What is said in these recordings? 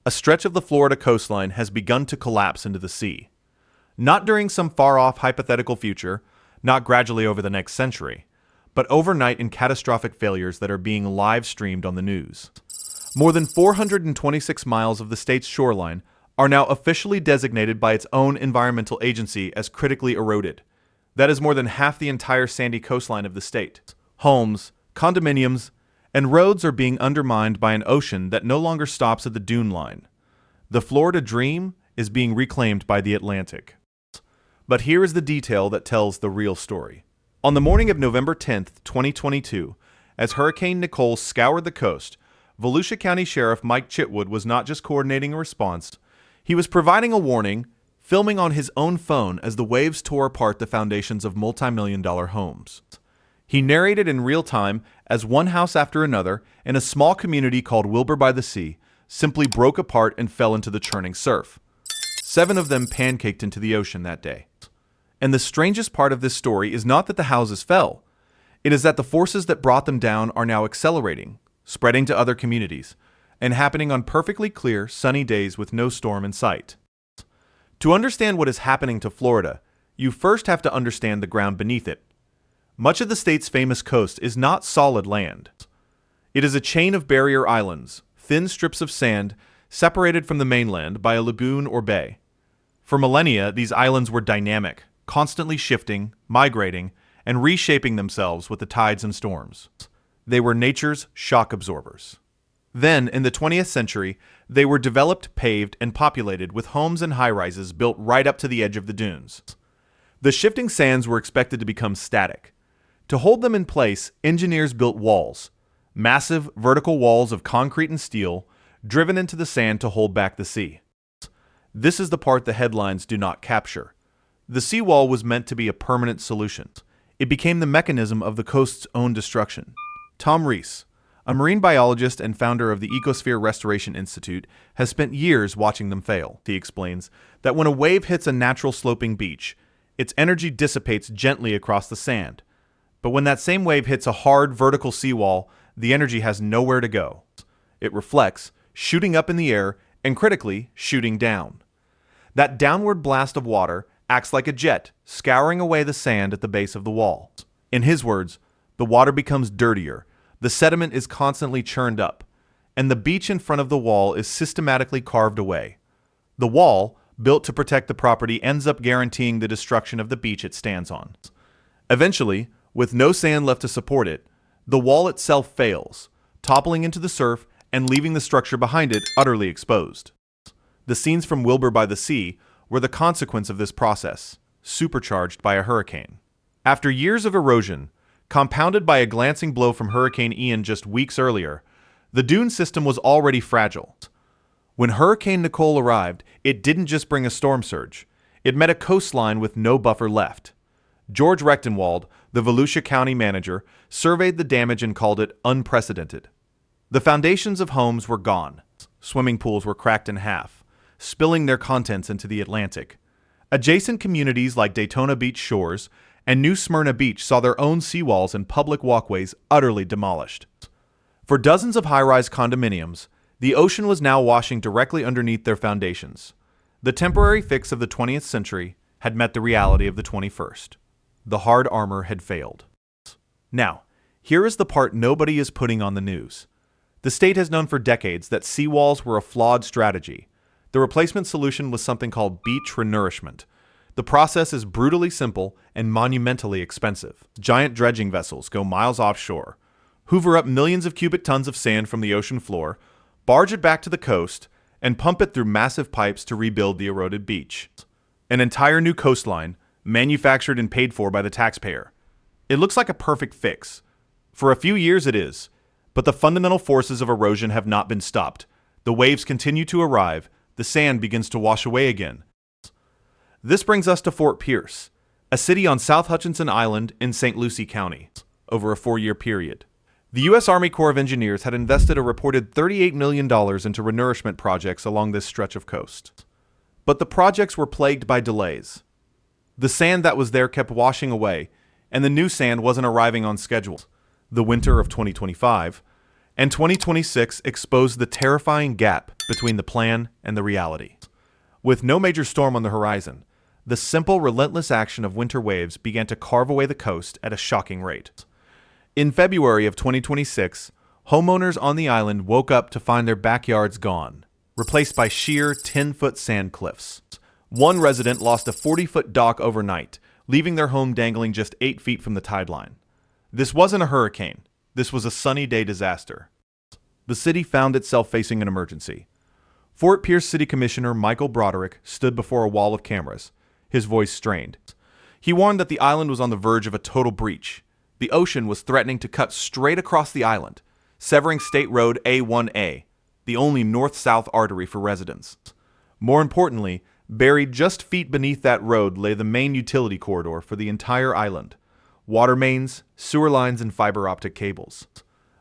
A stretch of the Florida coastline has begun to collapse into the sea. Not during some far-off hypothetical future, not gradually over the next century, but overnight in catastrophic failures that are being live-streamed on the news. More than 426 miles of the state's shoreline are now officially designated by its own environmental agency as critically eroded. That is more than half the entire sandy coastline of the state. Homes, condominiums, and roads are being undermined by an ocean that no longer stops at the dune line. The Florida dream is being reclaimed by the Atlantic. But here is the detail that tells the real story. On the morning of November 10th, 2022, as Hurricane Nicole scoured the coast, Volusia County Sheriff Mike Chitwood was not just coordinating a response, he was providing a warning, filming on his own phone as the waves tore apart the foundations of multi-million-dollar homes. He narrated in real time as one house after another in a small community called Wilbur-by-the-Sea simply broke apart and fell into the churning surf. 7 of them pancaked into the ocean that day. And the strangest part of this story is not that the houses fell. It is that the forces that brought them down are now accelerating, spreading to other communities, and happening on perfectly clear, sunny days with no storm in sight. To understand what is happening to Florida, you first have to understand the ground beneath it. Much of the state's famous coast is not solid land. It is a chain of barrier islands, thin strips of sand separated from the mainland by a lagoon or bay. For millennia, these islands were dynamic, constantly shifting, migrating, and reshaping themselves with the tides and storms. They were nature's shock absorbers. Then, in the 20th century, they were developed, paved, and populated with homes and high-rises built right up to the edge of the dunes. The shifting sands were expected to become static. To hold them in place, engineers built walls, massive vertical walls of concrete and steel, driven into the sand to hold back the sea. This is the part the headlines do not capture. The seawall was meant to be a permanent solution. It became the mechanism of the coast's own destruction. Tom Rees, a marine biologist and founder of the Ecosphere Restoration Institute, has spent years watching them fail. He explains that when a wave hits a natural sloping beach, its energy dissipates gently across the sand. But when that same wave hits a hard vertical seawall, the energy has nowhere to go. It reflects, shooting up in the air, and critically, shooting down. That downward blast of water acts like a jet, scouring away the sand at the base of the wall. In his words, the water becomes dirtier, the sediment is constantly churned up, and the beach in front of the wall is systematically carved away. The wall, built to protect the property, ends up guaranteeing the destruction of the beach it stands on. Eventually, with no sand left to support it, the wall itself fails, toppling into the surf and leaving the structure behind it utterly exposed. The scenes from Wilbur-by-the-Sea were the consequence of this process, supercharged by a hurricane. After years of erosion, compounded by a glancing blow from Hurricane Ian just weeks earlier, the dune system was already fragile. When Hurricane Nicole arrived, it didn't just bring a storm surge. It met a coastline with no buffer left. George Rechtenwald, the Volusia County manager, surveyed the damage and called it unprecedented. The foundations of homes were gone. Swimming pools were cracked in half, spilling their contents into the Atlantic. Adjacent communities like Daytona Beach Shores and New Smyrna Beach saw their own seawalls and public walkways utterly demolished. For dozens of high-rise condominiums, the ocean was now washing directly underneath their foundations. The temporary fix of the 20th century had met the reality of the 21st. The hard armor had failed. Now, here is the part nobody is putting on the news. The state has known for decades that seawalls were a flawed strategy. The replacement solution was something called beach renourishment. The process is brutally simple and monumentally expensive. Giant dredging vessels go miles offshore, hoover up millions of cubic tons of sand from the ocean floor, barge it back to the coast, and pump it through massive pipes to rebuild the eroded beach. An entire new coastline, manufactured and paid for by the taxpayer. It looks like a perfect fix. For a few years it is, but the fundamental forces of erosion have not been stopped. The waves continue to arrive, the sand begins to wash away again. This brings us to Fort Pierce, a city on South Hutchinson Island in St. Lucie County, over a 4-year period. The U.S. Army Corps of Engineers had invested a reported $38 million into renourishment projects along this stretch of coast. But the projects were plagued by delays. The sand that was there kept washing away, and the new sand wasn't arriving on schedule. The winter of 2025 and 2026 exposed the terrifying gap between the plan and the reality. With no major storm on the horizon, the simple, relentless action of winter waves began to carve away the coast at a shocking rate. In February of 2026, homeowners on the island woke up to find their backyards gone, replaced by sheer 10-foot sand cliffs. One resident lost a 40-foot dock overnight, leaving their home dangling just 8 feet from the tide line. This wasn't a hurricane. This was a sunny day disaster. The city found itself facing an emergency. Fort Pierce City Commissioner Michael Broderick stood before a wall of cameras, his voice strained. He warned that the island was on the verge of a total breach. The ocean was threatening to cut straight across the island, severing State Road A1A, the only north-south artery for residents. More importantly, buried just feet beneath that road lay the main utility corridor for the entire island: water mains, sewer lines, and fiber optic cables.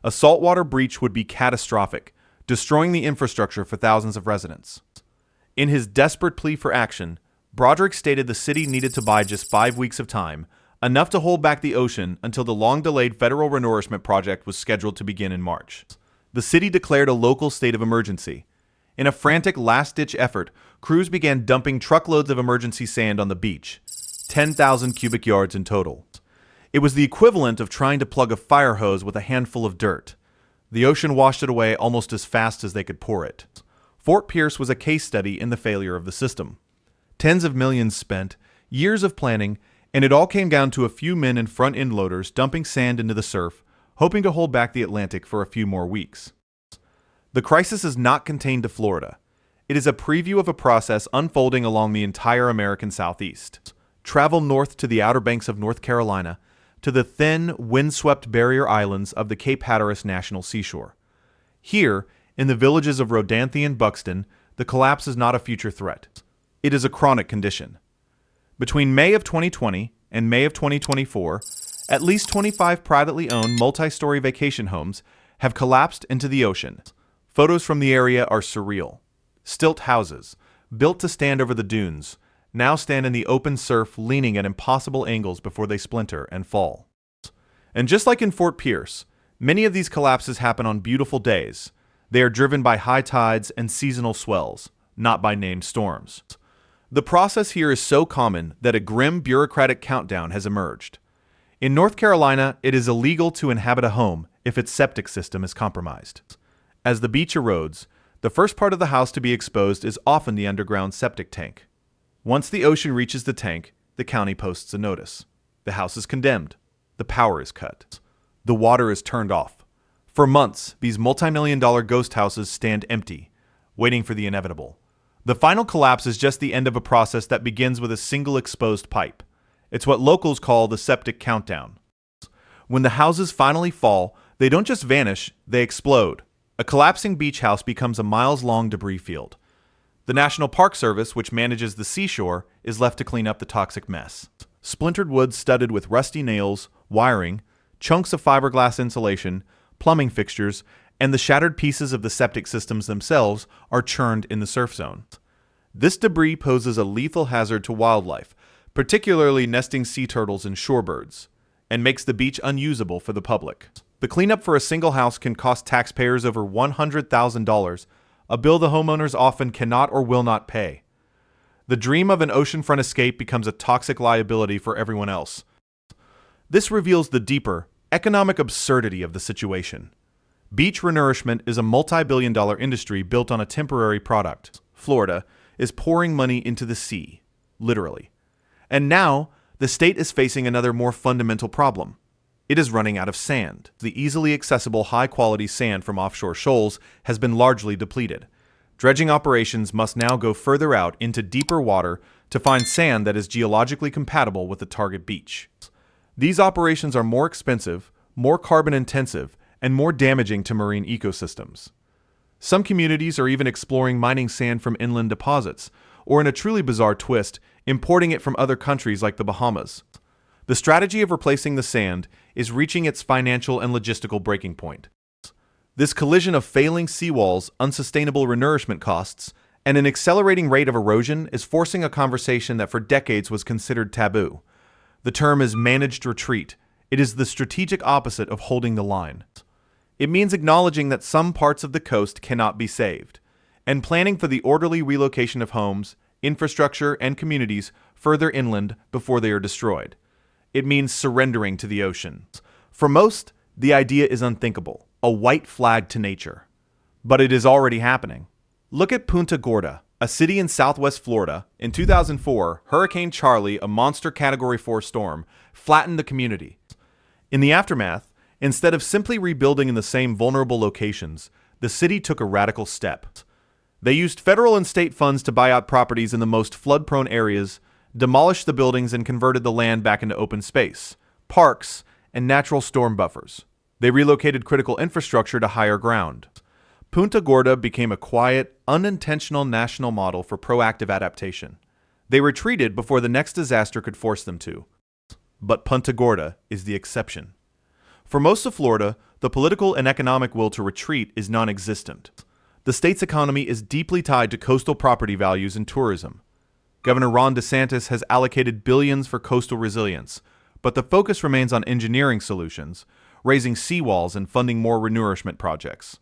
A saltwater breach would be catastrophic, destroying the infrastructure for thousands of residents. In his desperate plea for action, Broderick stated the city needed to buy just 5 weeks of time, enough to hold back the ocean until the long-delayed federal renourishment project was scheduled to begin in March. The city declared a local state of emergency. In a frantic last-ditch effort, crews began dumping truckloads of emergency sand on the beach, 10,000 cubic yards in total. It was the equivalent of trying to plug a fire hose with a handful of dirt. The ocean washed it away almost as fast as they could pour it. Fort Pierce was a case study in the failure of the system. Tens of millions spent, years of planning, and it all came down to a few men in front-end loaders dumping sand into the surf, hoping to hold back the Atlantic for a few more weeks. The crisis is not contained to Florida. It is a preview of a process unfolding along the entire American Southeast. Travel north to the Outer Banks of North Carolina, to the thin, windswept barrier islands of the Cape Hatteras National Seashore. Here, in the villages of Rodanthe and Buxton, the collapse is not a future threat. It is a chronic condition. Between May of 2020 and May of 2024, at least 25 privately owned multi-story vacation homes have collapsed into the ocean. Photos from the area are surreal. Stilt houses, built to stand over the dunes, now stand in the open surf, leaning at impossible angles before they splinter and fall. And just like in Fort Pierce, many of these collapses happen on beautiful days. They are driven by high tides and seasonal swells, not by named storms. The process here is so common that a grim bureaucratic countdown has emerged. In North Carolina, it is illegal to inhabit a home if its septic system is compromised. As the beach erodes, the first part of the house to be exposed is often the underground septic tank. Once the ocean reaches the tank, the county posts a notice. The house is condemned. The power is cut. The water is turned off. For months, these multi-million-dollar ghost houses stand empty, waiting for the inevitable. The final collapse is just the end of a process that begins with a single exposed pipe. It's what locals call the septic countdown. When the houses finally fall, they don't just vanish, they explode. A collapsing beach house becomes a miles-long debris field. The National Park Service, which manages the seashore, is left to clean up the toxic mess. Splintered wood studded with rusty nails, wiring, chunks of fiberglass insulation, plumbing fixtures, and the shattered pieces of the septic systems themselves are churned in the surf zone. This debris poses a lethal hazard to wildlife, particularly nesting sea turtles and shorebirds, and makes the beach unusable for the public. The cleanup for a single house can cost taxpayers over $100,000, a bill the homeowners often cannot or will not pay. The dream of an oceanfront escape becomes a toxic liability for everyone else. This reveals the deeper, economic absurdity of the situation. Beach renourishment is a multi-billion-dollar industry built on a temporary product. Florida is pouring money into the sea, literally. And now, the state is facing another more fundamental problem. It is running out of sand. The easily accessible high-quality sand from offshore shoals has been largely depleted. Dredging operations must now go further out into deeper water to find sand that is geologically compatible with the target beach. These operations are more expensive, more carbon-intensive, and more damaging to marine ecosystems. Some communities are even exploring mining sand from inland deposits, or in a truly bizarre twist, importing it from other countries like the Bahamas. The strategy of replacing the sand is reaching its financial and logistical breaking point. This collision of failing seawalls, unsustainable renourishment costs, and an accelerating rate of erosion is forcing a conversation that for decades was considered taboo. The term is managed retreat. It is the strategic opposite of holding the line. It means acknowledging that some parts of the coast cannot be saved. and planning for the orderly relocation of homes, infrastructure, and communities further inland before they are destroyed. It means surrendering to the ocean. For most, the idea is unthinkable, a white flag to nature. But it is already happening. Look at Punta Gorda, a city in southwest Florida. In 2004, Hurricane Charlie, a monster Category 4 storm, flattened the community. In the aftermath, instead of simply rebuilding in the same vulnerable locations, the city took a radical step. They used federal and state funds to buy out properties in the most flood-prone areas, demolished the buildings, and converted the land back into open space, parks, and natural storm buffers. They relocated critical infrastructure to higher ground. Punta Gorda became a quiet, unintentional national model for proactive adaptation. They retreated before the next disaster could force them to. But Punta Gorda is the exception. For most of Florida, the political and economic will to retreat is non-existent. The state's economy is deeply tied to coastal property values and tourism. Governor Ron DeSantis has allocated billions for coastal resilience, but the focus remains on engineering solutions, raising seawalls and funding more renourishment projects.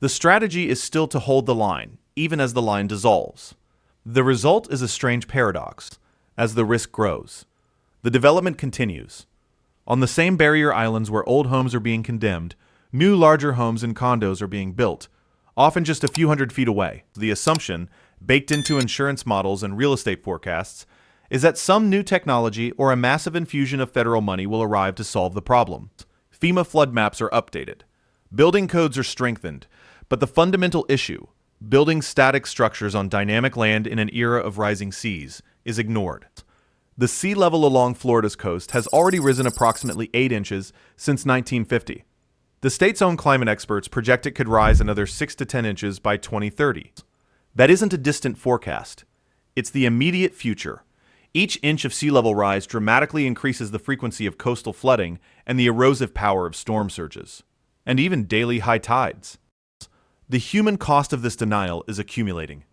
The strategy is still to hold the line, even as the line dissolves. The result is a strange paradox. As the risk grows, the development continues. On the same barrier islands where old homes are being condemned, new larger homes and condos are being built, often just a few hundred feet away. The assumption, baked into insurance models and real estate forecasts, is that some new technology or a massive infusion of federal money will arrive to solve the problem. FEMA flood maps are updated. Building codes are strengthened, but the fundamental issue, building static structures on dynamic land in an era of rising seas, is ignored. The sea level along Florida's coast has already risen approximately 8 inches since 1950. The state's own climate experts project it could rise another 6 to 10 inches by 2030. That isn't a distant forecast. It's the immediate future. Each inch of sea level rise dramatically increases the frequency of coastal flooding and the erosive power of storm surges, and even daily high tides. The human cost of this denial is accumulating.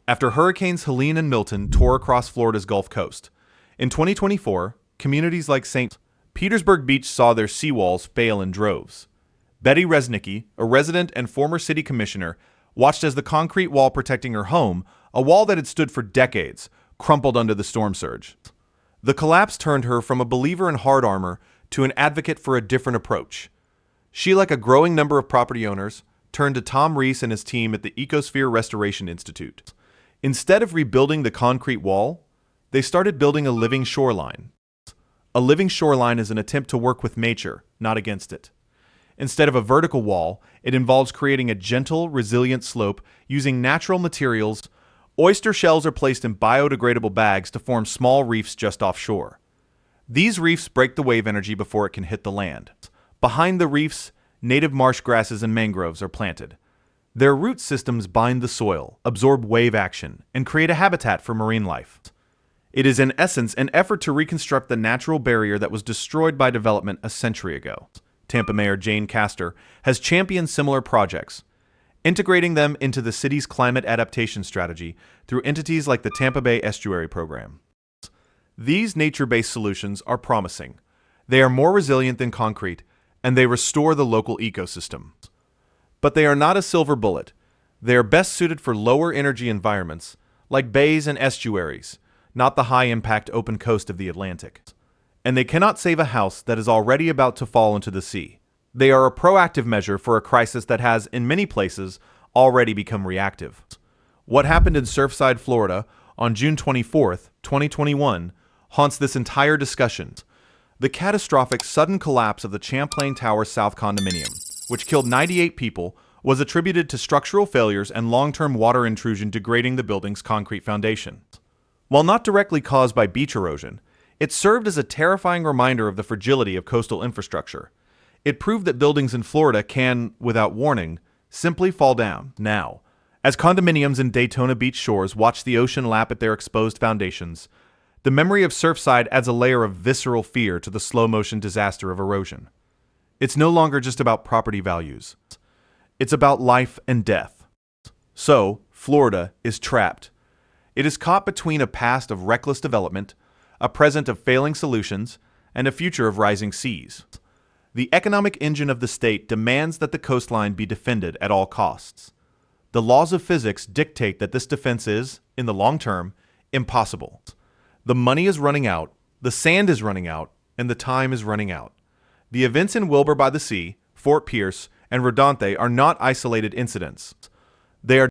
After Hurricanes Helene and Milton tore across Florida's Gulf Coast, in 2024, communities like St. Petersburg Beach saw their seawalls fail in droves. Betty Resnicki, a resident and former city commissioner, watched as the concrete wall protecting her home, a wall that had stood for decades, crumpled under the storm surge. The collapse turned her from a believer in hard armor to an advocate for a different approach. She, like a growing number of property owners, turned to Tom Rees and his team at the Ecosphere Restoration Institute. Instead of rebuilding the concrete wall, they started building a living shoreline. A living shoreline is an attempt to work with nature, not against it. Instead of a vertical wall, it involves creating a gentle, resilient slope using natural materials. Oyster shells are placed in biodegradable bags to form small reefs just offshore. These reefs break the wave energy before it can hit the land. Behind the reefs, native marsh grasses and mangroves are planted. Their root systems bind the soil, absorb wave action, and create a habitat for marine life. It is in essence an effort to reconstruct the natural barrier that was destroyed by development a century ago. Tampa Mayor Jane Castor has championed similar projects, integrating them into the city's climate adaptation strategy through entities like the Tampa Bay Estuary Program. These nature-based solutions are promising. They are more resilient than concrete, and they restore the local ecosystem. But they are not a silver bullet. They are best suited for lower energy environments, like bays and estuaries, not the high-impact open coast of the Atlantic. And they cannot save a house that is already about to fall into the sea. They are a proactive measure for a crisis that has, in many places, already become reactive. What happened in Surfside, Florida, on June 24, 2021, haunts this entire discussion. The catastrophic sudden collapse of the Champlain Tower South condominium, which killed 98 people, was attributed to structural failures and long-term water intrusion degrading the building's concrete foundation. While not directly caused by beach erosion, it served as a terrifying reminder of the fragility of coastal infrastructure. It proved that buildings in Florida can, without warning, simply fall down. Now, as condominiums in Daytona Beach shores watch the ocean lap at their exposed foundations, the memory of Surfside adds a layer of visceral fear to the slow-motion disaster of erosion. It's no longer just about property values. It's about life and death. So, Florida is trapped. It is caught between a past of reckless development, a present of failing solutions, and a future of rising seas. The economic engine of the state demands that the coastline be defended at all costs. The laws of physics dictate that this defense is, in the long term, impossible. The money is running out, the sand is running out, and the time is running out. The events in Wilbur-by-the-Sea, Fort Pierce, and Rodanthe are not isolated incidents. They are